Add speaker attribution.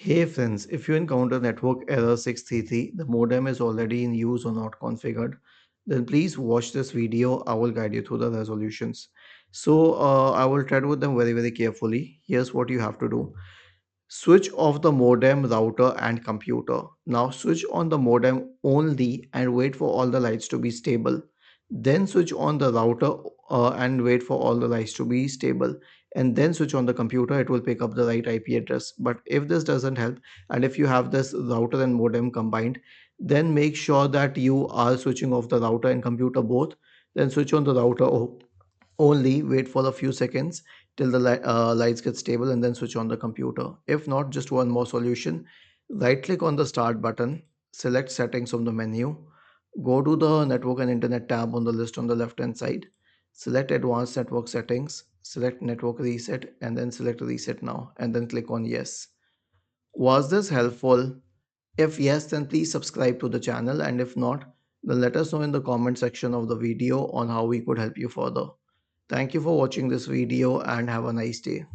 Speaker 1: Hey friends, if you encounter network error 633, the modem is already in use or not configured, then please watch this video. I will guide you through the resolutions. I will tread with them very carefully. Here's what you have to do. Switch off the modem, router, and computer. Now switch on the modem only and wait for all the lights to be stable. Then switch on the router and wait for all the lights to be stable. And then switch on the computer. It will pick up the right IP address. But if this doesn't help, and if you have this router and modem combined, then make sure that you are switching off the router and computer both. Then switch on the router only, wait for a few seconds till the lights get stable, and then switch on the computer. If not, just one more solution. Right click on the start button, select settings from the menu, go to the network and internet tab on the list on the left hand side, select advanced network settings, select network reset, and then select reset now, and then click on yes. Was this helpful? If yes, then please subscribe to the channel, and if not, then let us know in the comment section of the video on how we could help you further. Thank you for watching this video and have a nice day.